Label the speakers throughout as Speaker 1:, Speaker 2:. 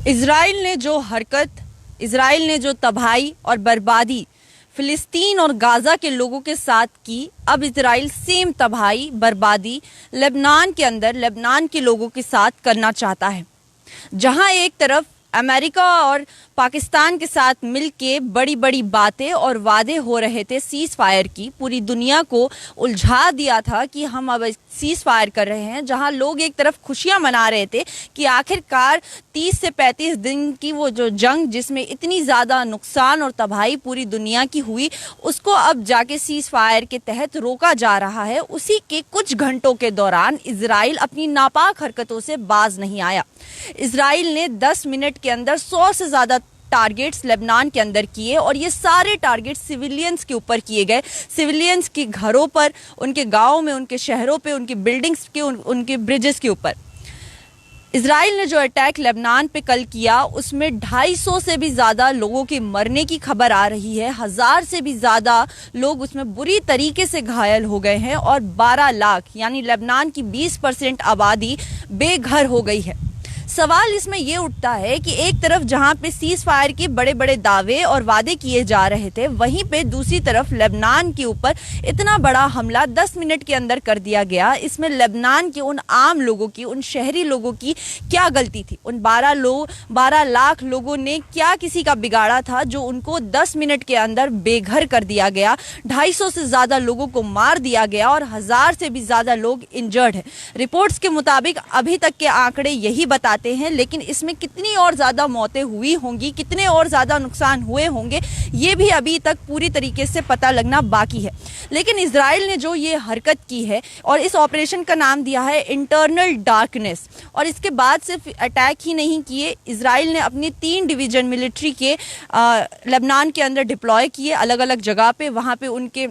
Speaker 1: Israel ने जो हरकत, इजराइल ने जो तबाही और बर्बादी फिलिस्तीन और गाजा के लोगों के साथ की, अब इजराइल सेम तबाही बर्बादी लेबनान के अंदर लेबनान के लोगों के साथ करना चाहता है। जहां एक तरफ अमेरिका और पाकिस्तान के साथ मिलके बड़ी बड़ी बातें और वादे हो रहे थे सीज फायर की, पूरी दुनिया को उलझा दिया था कि हम अब सीज फायर कर रहे हैं। जहां लोग एक तरफ खुशियां मना रहे थे कि आखिरकार 30 से 35 दिन की वो जो जंग जिसमें इतनी ज़्यादा नुकसान और तबाही पूरी दुनिया की हुई, उसको अब जाके सीज फायर के तहत रोका जा रहा है। उसी के कुछ घंटों के दौरान इजराइल अपनी नापाक हरकतों से बाज नहीं आया। इजराइल ने 10 मिनट के अंदर 100 से ज़्यादा टारगेट्स लेबनान के अंदर किए और ये सारे टारगेट्स सिविलियंस के ऊपर किए गए, सिविलियंस के घरों पर, उनके गांवों में, उनके शहरों पे, उनकी बिल्डिंग्स के, उनके ब्रिजेस के ऊपर। इजराइल ने जो अटैक लेबनान पे कल किया उसमें 250 से भी ज़्यादा लोगों के मरने की खबर आ रही है। 1000 से भी ज़्यादा लोग उसमें बुरी तरीके से घायल हो गए हैं और 12 लाख यानी लेबनान की 20% आबादी बेघर हो गई है। सवाल इसमें यह उठता है कि एक तरफ जहां पे सीज फायर के बड़े बड़े दावे और वादे किए जा रहे थे, वहीं पे दूसरी तरफ लेबनान के ऊपर इतना बड़ा हमला 10 मिनट के अंदर कर दिया गया। इसमें लेबनान के उन आम लोगों की, उन शहरी लोगों की क्या गलती थी? उन 12 लाख लोगों ने क्या किसी का बिगाड़ा था जो उनको 10 मिनट के अंदर बेघर कर दिया गया? 250 से ज्यादा लोगों को मार दिया गया और 1000 से भी ज्यादा लोग इंजर्ड हैं। रिपोर्ट्स के मुताबिक अभी तक के आंकड़े यही बताते हैं, लेकिन इसमें कितनी और ज्यादा मौतें हुई होंगी, कितने और ज्यादा नुकसान हुए होंगे, ये भी अभी तक पूरी तरीके से पता लगना बाकी है। लेकिन इजराइल ने जो ये हरकत की है और इस ऑपरेशन का नाम दिया है इंटरनल डार्कनेस, और इसके बाद सिर्फ अटैक ही नहीं किए, इजराइल ने अपनी 3 डिवीजन मिलिट्री के लेबनान के अंदर डिप्लॉय किए अलग अलग जगह पे। वहां पे उनके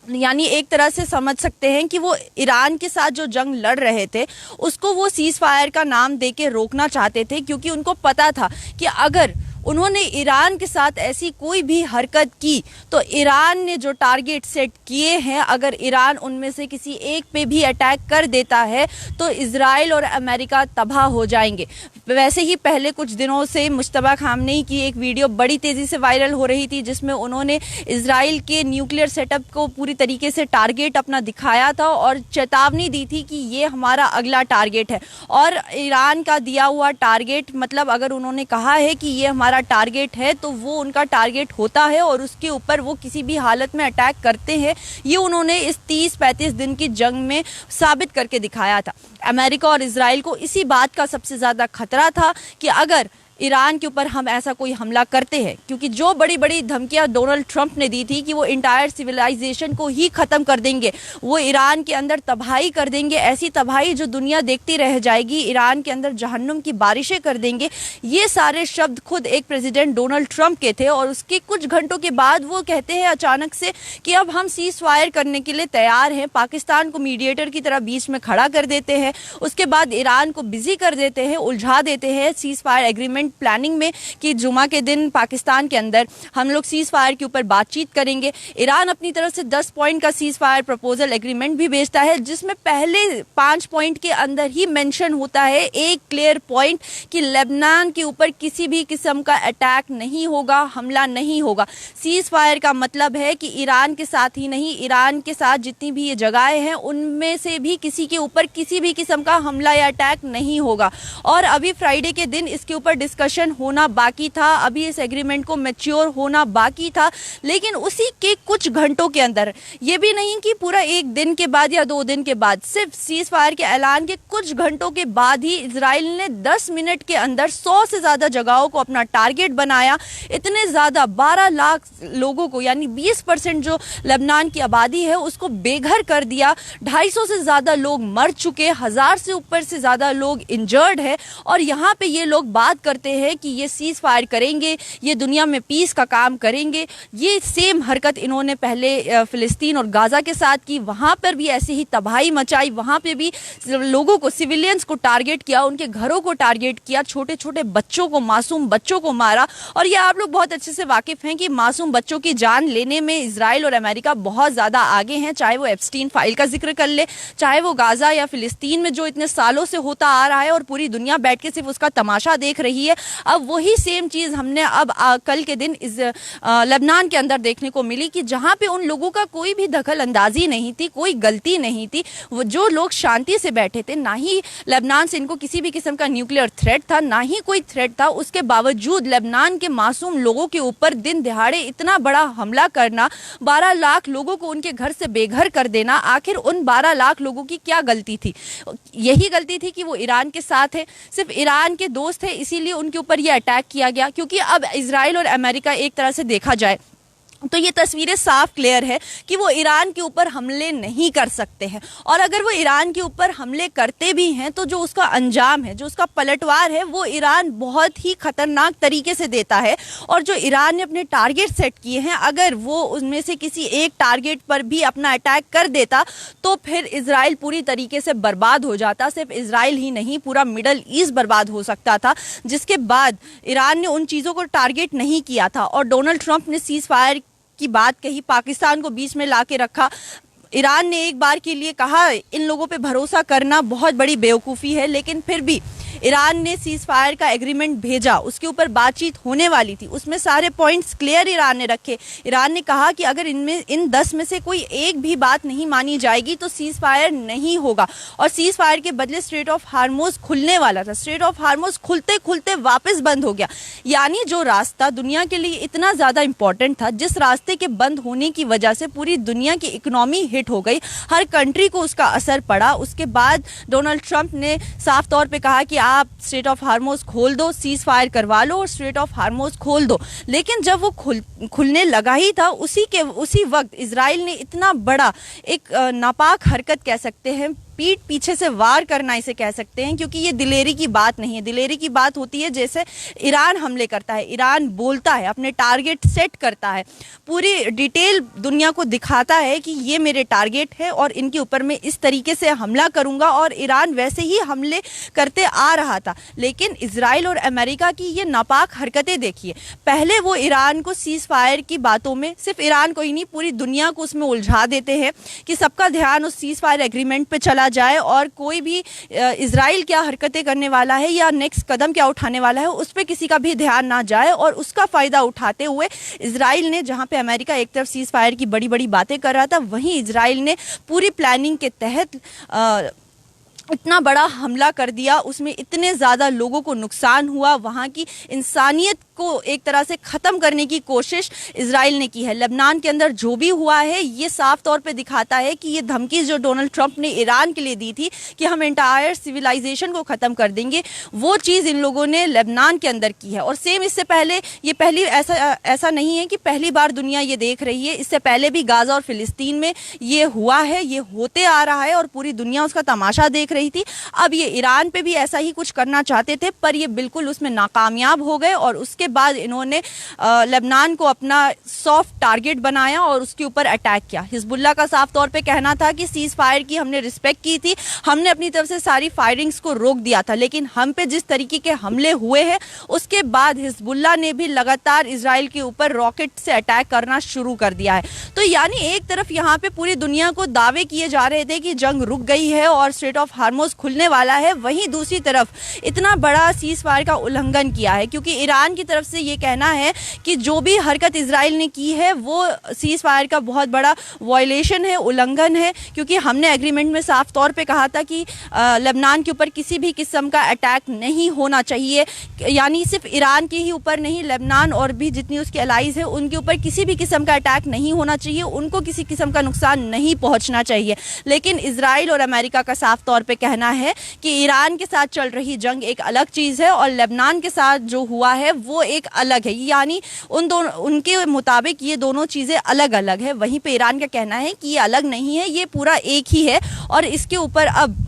Speaker 1: यानी एक तरह से समझ सकते हैं कि वो ईरान के साथ जो जंग लड़ रहे थे उसको वो सीज फायर का नाम देके रोकना चाहते थे, क्योंकि उनको पता था कि अगर उन्होंने ईरान के साथ ऐसी कोई भी हरकत की तो ईरान ने जो टारगेट सेट किए हैं, अगर ईरान उनमें से किसी एक पे भी अटैक कर देता है तो इजराइल और अमेरिका तबाह हो जाएंगे। वैसे ही पहले कुछ दिनों से मुश्तबा खामनेई की एक वीडियो बड़ी तेज़ी से वायरल हो रही थी, जिसमें उन्होंने इजराइल के न्यूक्लियर सेटअप को पूरी तरीके से टारगेट अपना दिखाया था और चेतावनी दी थी कि ये हमारा अगला टारगेट है। और ईरान का दिया हुआ टारगेट, मतलब अगर उन्होंने कहा है कि ये हमारा टारगेट है तो वो उनका टारगेट होता है और उसके ऊपर वो किसी भी हालत में अटैक करते हैं। ये उन्होंने इस 30-35 दिन की जंग में साबित करके दिखाया था। अमेरिका और इजराइल को इसी बात का सबसे ज़्यादा खतरा था कि अगर ईरान के ऊपर हम ऐसा कोई हमला करते हैं, क्योंकि जो बड़ी बड़ी धमकियां डोनाल्ड ट्रंप ने दी थी कि वो इंटायर सिविलाइजेशन को ही ख़त्म कर देंगे, वो ईरान के अंदर तबाही कर देंगे, ऐसी तबाही जो दुनिया देखती रह जाएगी, ईरान के अंदर जहन्नुम की बारिशें कर देंगे, ये सारे शब्द खुद एक प्रेसिडेंट डोनाल्ड ट्रंप के थे। और उसके कुछ घंटों के बाद वो कहते हैं अचानक से कि अब हम सीज फायर करने के लिए तैयार हैं, पाकिस्तान को मीडिएटर की तरह बीच में खड़ा कर देते हैं, उसके बाद ईरान को बिजी कर देते हैं, उलझा देते हैं सीज फायर एग्रीमेंट प्लानिंग में कि जुमा के दिन पाकिस्तान के अंदर हम लोग सीज फायर के ऊपर बातचीत करेंगे। ईरान अपनी तरफ से 10 पॉइंट का सीज फायर प्रपोजल एग्रीमेंट भी भेजता है, जिसमें पहले 5 पॉइंट के अंदर ही मेंशन होता है एक क्लियर पॉइंट कि लेबनान के ऊपर किसी भी किस्म का अटैक नहीं होगा, हमला नहीं होगा। सीज फायर का मतलब है कि ईरान के साथ ही नहीं, ईरान के साथ जितनी भी ये जगहें हैं उनमें से भी किसी के ऊपर किसी भी किस्म का हमला या अटैक नहीं होगा। और अभी फ्राइडे के दिन इसके ऊपर डिस्कशन होना बाकी था, अभी इस एग्रीमेंट को मैच्योर होना बाकी था। लेकिन उसी के कुछ घंटों के अंदर, ये भी नहीं कि पूरा एक दिन के बाद या 2 दिन के बाद, सिर्फ सीज फायर के ऐलान के कुछ घंटों के बाद ही इजराइल ने 10 मिनट के अंदर 100 से ज़्यादा जगहों को अपना टारगेट बनाया। इतने ज़्यादा 12 लाख लोगों को, यानी 20% जो लेबनान की आबादी है उसको बेघर कर दिया। 250 से ज़्यादा लोग मर चुके, 1000 से ऊपर से ज़्यादा लोग इंजर्ड है। और यहाँ पे ये लोग बात करते हैं कि ये सीज फायर करेंगे, ये दुनिया में पीस का काम करेंगे। ये सेम हरकत इन्होंने पहले फिलिस्तीन और गाजा के साथ की, वहाँ पर भी ऐसे ही तबाही मचाई, वहाँ पे भी लोगों को, सिविलियंस को टारगेट किया, उनके घरों को टारगेट किया, छोटे छोटे बच्चों को, मासूम बच्चों को मारा। और ये आप लोग बहुत अच्छे से वाकिफ हैं कि मासूम बच्चों की जान लेने में इजराइल और अमेरिका बहुत ज़्यादा आगे हैं, चाहे वो एप्स्टीन फाइल का जिक्र कर ले, चाहे वो गाजा या फिलिस्तीन में जो इतने सालों से होता आ रहा है और पूरी दुनिया बैठ के सिर्फ उसका तमाशा देख रही है। अब वही सेम चीज़ हमने अब कल के दिन लेबनान के अंदर देखने को मिली कि जहाँ पे उन लोगों का कोई भी दखल अंदाजी नहीं थी, कोई गलती नहीं थी, वो जो लोग शांति से बैठे थे, ना ही लेबनान से इनको किसी भी किस्म का न्यूक्लियर थ्रेट था, ना ही कोई थ्रेट था, उसके बावजूद लेबनान के मासूम लोगों के ऊपर दिन दिहाड़े इतना बड़ा हमला करना, 12 लाख लोगों को उनके घर से बेघर कर देना। आखिर उन 12 लाख लोगों की क्या गलती थी? यही गलती थी कि वो ईरान के साथ है, सिर्फ ईरान के दोस्त है, इसीलिए उनके ऊपर ये अटैक किया गया। क्योंकि अब इजराइल और अमेरिका एक तरह से देखा जाए तो ये तस्वीरें साफ क्लियर है कि वो ईरान के ऊपर हमले नहीं कर सकते हैं, और अगर वो ईरान के ऊपर हमले करते भी हैं तो जो उसका अंजाम है, जो उसका पलटवार है, वो ईरान बहुत ही खतरनाक तरीके से देता है। और जो ईरान ने अपने टारगेट सेट किए हैं, अगर वो उनमें से किसी एक टारगेट पर भी अपना अटैक कर देता तो फिर इजराइल पूरी तरीके से बर्बाद हो जाता। सिर्फ इजराइल ही नहीं, पूरा मिडल ईस्ट बर्बाद हो सकता था, जिसके बाद ईरान ने उन चीज़ों को टारगेट नहीं किया था। और डोनाल्ड ट्रंप ने सीज फायर की बात कही, पाकिस्तान को बीच में लाके रखा। ईरान ने एक बार के लिए कहा इन लोगों पे भरोसा करना बहुत बड़ी बेवकूफ़ी है, लेकिन फिर भी ईरान ने सीज फायर का एग्रीमेंट भेजा, उसके ऊपर बातचीत होने वाली थी, उसमें सारे पॉइंट्स क्लियर ईरान ने रखे। ईरान ने कहा कि अगर इन 10 में से कोई एक भी बात नहीं मानी जाएगी तो सीज फायर नहीं होगा। और सीज फायर के बदले स्ट्रेट ऑफ हार्मोज खुलने वाला था, स्ट्रेट ऑफ हार्मोज खुलते खुलते वापस बंद हो गया। यानी जो रास्ता दुनिया के लिए इतना ज़्यादा इंपॉर्टेंट था, जिस रास्ते के बंद होने की वजह से पूरी दुनिया की इकोनॉमी हिट हो गई, हर कंट्री को उसका असर पड़ा। उसके बाद डोनाल्ड ट्रंप ने साफ तौर पे कहा कि आप स्ट्रेट ऑफ हार्मोज खोल दो, सीज फायर करवा लो और स्ट्रेट ऑफ हार्मोज खोल दो। लेकिन जब वो खुलने लगा ही था, उसी वक्त इजराइल ने इतना बड़ा एक नापाक हरकत कह सकते हैं, पीठ पीछे से वार करना इसे कह सकते हैं, क्योंकि ये दिलेरी की बात नहीं है। दिलेरी की बात होती है जैसे ईरान हमले करता है, ईरान बोलता है, अपने टारगेट सेट करता है, पूरी डिटेल दुनिया को दिखाता है कि ये मेरे टारगेट है और इनके ऊपर मैं इस तरीके से हमला करूंगा। और ईरान वैसे ही हमले करते आ रहा था। लेकिन इजराइल और अमेरिका की ये नापाक हरकतें देखिए, पहले वो ईरान को सीज फायर की बातों में, सिर्फ ईरान को ही नहीं पूरी दुनिया को उसमें उलझा देते हैं कि सबका ध्यान उस सीज फायर एग्रीमेंट पे चला जाए और कोई भी इजराइल क्या हरकतें करने वाला है या नेक्स्ट कदम क्या उठाने वाला है उस पर किसी का भी ध्यान ना जाए। और उसका फायदा उठाते हुए इजराइल ने, जहां पे अमेरिका एक तरफ सीज फायर की बड़ी बड़ी बातें कर रहा था, वहीं इजराइल ने पूरी प्लानिंग के तहत इतना बड़ा हमला कर दिया, उसमें इतने ज़्यादा लोगों को नुकसान हुआ, वहाँ की इंसानियत को एक तरह से ख़त्म करने की कोशिश इजराइल ने की है। लेबनान के अंदर जो भी हुआ है, ये साफ तौर पे दिखाता है कि ये धमकी जो डोनाल्ड ट्रंप ने ईरान के लिए दी थी कि हम एंटायर सिविलाइजेशन को ख़त्म कर देंगे, वो चीज़ इन लोगों ने लेबनान के अंदर की है। और सेम इससे पहले, ये पहली ऐसा नहीं है कि पहली बार दुनिया ये देख रही है, इससे पहले भी गाज़ा और फिलिस्तीन में ये हुआ है, ये होते आ रहा है और पूरी दुनिया उसका तमाशा देख रही थी। अब ये ईरान पे भी ऐसा ही कुछ करना चाहते थे, पर ये बिल्कुल उसमें नाकामयाब हो गए और उसके बाद इन्होंने लेबनान को अपना सॉफ्ट टारगेट बनाया और उसके ऊपर अटैक किया। हिजबुल्लाह का साफ तौर पे कहना था कि सीज फायर की हमने रिस्पेक्ट की थी, हमने अपनी तरफ से सारी फायरिंग्स को रोक दिया था, लेकिन हम पे जिस तरीके के हमले हुए हैं उसके बाद हिजबुल्लाह ने भी लगातार इजराइल के ऊपर रॉकेट से अटैक करना शुरू कर दिया है। तो यानी एक तरफ यहाँ पे पूरी दुनिया को दावे किए जा रहे थे कि जंग रुक गई है और स्ट्रेट ऑफ हार्मोज खुलने वाला है, वहीं दूसरी तरफ इतना बड़ा सीज फायर का उल्लंघन किया है, क्योंकि ईरान की तरफ से ये कहना है कि जो भी हरकत इजराइल ने की है वो सीज फायर का बहुत बड़ा वायलेशन है, उल्लंघन है, क्योंकि हमने एग्रीमेंट में साफ तौर पे कहा था कि लेबनान के ऊपर किसी भी किस्म का अटैक नहीं होना चाहिए। यानी सिर्फ ईरान के ही ऊपर नहीं, लेबनान और भी जितनी उसके एलाइज है उनके ऊपर किसी भी किस्म का अटैक नहीं होना चाहिए, उनको किसी किस्म का नुकसान नहीं पहुंचना चाहिए। लेकिन इजराइल और अमेरिका का साफ तौर पे कहना है कि ईरान के साथ चल रही जंग एक अलग चीज़ है और लेबनान के साथ जो हुआ है वो एक अलग है। यानी उनके मुताबिक ये दोनों चीज़ें अलग अलग है। वहीं पे ईरान का कहना है कि ये अलग नहीं है, ये पूरा एक ही है। और इसके ऊपर अब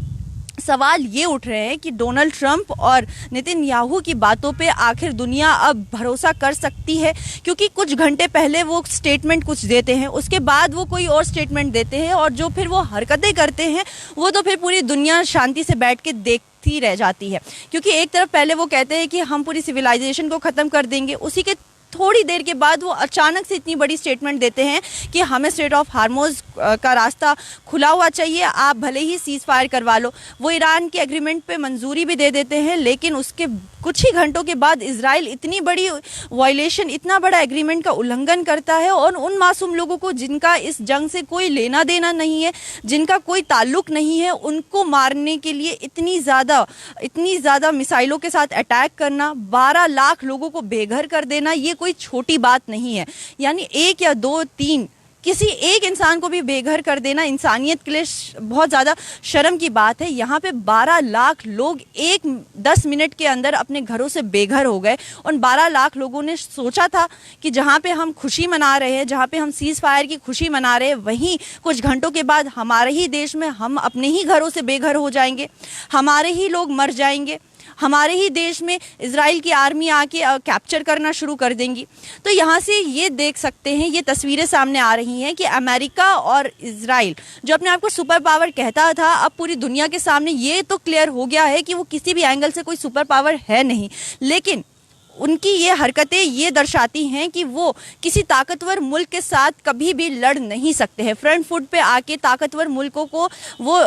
Speaker 1: सवाल ये उठ रहे हैं कि डोनाल्ड ट्रंप और नेतन्याहू की बातों पे आखिर दुनिया अब भरोसा कर सकती है, क्योंकि कुछ घंटे पहले वो स्टेटमेंट कुछ देते हैं, उसके बाद वो कोई और स्टेटमेंट देते हैं और जो फिर वो हरकतें करते हैं वो तो फिर पूरी दुनिया शांति से बैठ के देखती रह जाती है। क्योंकि एक तरफ पहले वो कहते हैं कि हम पूरी सिविलाइजेशन को ख़त्म कर देंगे, उसी के थोड़ी देर के बाद वो अचानक से इतनी बड़ी स्टेटमेंट देते हैं कि हमें स्ट्रेट ऑफ हार्मोज का रास्ता खुला हुआ चाहिए, आप भले ही सीज फायर करवा लो। वो ईरान के एग्रीमेंट पे मंजूरी भी दे देते हैं, लेकिन उसके कुछ ही घंटों के बाद इजराइल इतनी बड़ी वायलेशन, इतना बड़ा एग्रीमेंट का उल्लंघन करता है और उन मासूम लोगों को जिनका इस जंग से कोई लेना देना नहीं है, जिनका कोई ताल्लुक नहीं है, उनको मारने के लिए इतनी ज़्यादा मिसाइलों के साथ अटैक करना, 12 लाख लोगों को बेघर कर देना, ये कोई छोटी बात नहीं है। यानी 1 या 2, 3 किसी एक इंसान को भी बेघर कर देना इंसानियत के लिए बहुत ज़्यादा शर्म की बात है। यहाँ पे 12 लाख लोग 10 मिनट के अंदर अपने घरों से बेघर हो गए। उन 12 लाख लोगों ने सोचा था कि जहाँ पे हम खुशी मना रहे हैं, जहाँ पे हम सीज़ फायर की खुशी मना रहे हैं, वहीं कुछ घंटों के बाद हमारे ही देश में हम अपने ही घरों से बेघर हो जाएंगे, हमारे ही लोग मर जाएंगे, हमारे ही देश में इजराइल की आर्मी आके कैप्चर करना शुरू कर देंगी। तो यहाँ से ये देख सकते हैं, ये तस्वीरें सामने आ रही हैं कि अमेरिका और इजराइल जो अपने आप को सुपर पावर कहता था, अब पूरी दुनिया के सामने ये तो क्लियर हो गया है कि वो किसी भी एंगल से कोई सुपर पावर है नहीं। लेकिन उनकी ये हरकतें ये दर्शाती हैं कि वो किसी ताकतवर मुल्क के साथ कभी भी लड़ नहीं सकते हैं। फ्रंट फुट पे आके ताकतवर मुल्कों को वो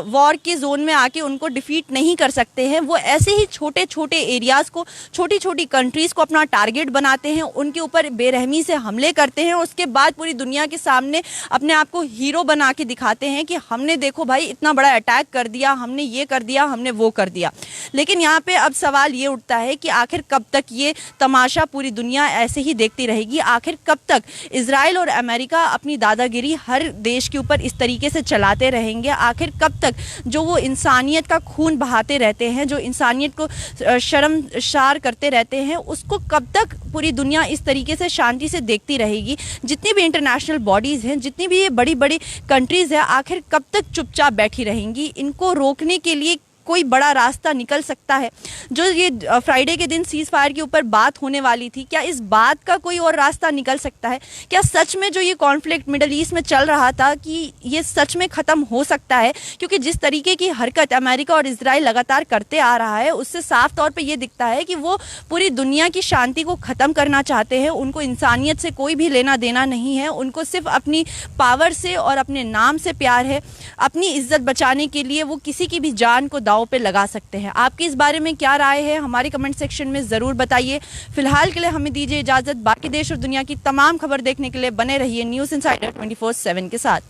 Speaker 1: वॉर के जोन में आके उनको डिफीट नहीं कर सकते हैं। वो ऐसे ही छोटे छोटे एरियाज़ को, छोटी छोटी कंट्रीज़ को अपना टारगेट बनाते हैं, उनके ऊपर बेरहमी से हमले करते हैं, उसके बाद पूरी दुनिया के सामने अपने आप को हीरो बना के दिखाते हैं कि हमने देखो भाई इतना बड़ा अटैक कर दिया, हमने ये कर दिया, हमने वो कर दिया। लेकिन यहाँ पे अब सवाल ये उठता है कि आखिर कब तक ये तमाशा पूरी दुनिया ऐसे ही देखती रहेगी? आखिर कब तक इजराइल और अमेरिका अपनी दादागिरी हर देश के ऊपर इस तरीके से चलाते रहेंगे? आखिर कब तक जो वो इंसानियत का खून बहाते रहते हैं, जो इंसानियत को शर्मसार करते रहते हैं, उसको कब तक पूरी दुनिया इस तरीके से शांति से देखती रहेगी? जितनी भी इंटरनेशनल बॉडीज़ हैं, जितनी भी ये बड़ी बड़ी कंट्रीज़ हैं, आखिर कब तक चुपचाप बैठी रहेंगी? इनको रोकने के लिए कोई बड़ा रास्ता निकल सकता है? जो ये फ्राइडे के दिन सीज़ फायर के ऊपर बात होने वाली थी, क्या इस बात का कोई और रास्ता निकल सकता है? क्या सच में जो ये कॉन्फ्लिक्ट मिडल ईस्ट में चल रहा था कि ये सच में ख़त्म हो सकता है? क्योंकि जिस तरीके की हरकत अमेरिका और इजराइल लगातार करते आ रहा है, उससे साफ तौर पे ये दिखता है कि वो पूरी दुनिया की शांति को ख़त्म करना चाहते हैं। उनको इंसानियत से कोई भी लेना देना नहीं है, उनको सिर्फ अपनी पावर से और अपने नाम से प्यार है। अपनी इज्जत बचाने के लिए वो किसी की भी जान को दांव पे लगा सकते हैं। आपकी इस बारे में क्या राय है? हमारे कमेंट सेक्शन में ज़रूर बताइए। फिलहाल के लिए हमें दीजिए इजाज़त। बाकी देश और दुनिया की तमाम खबर देखने के लिए बने रहिए न्यूज़ इनसाइडर 24/7 के साथ।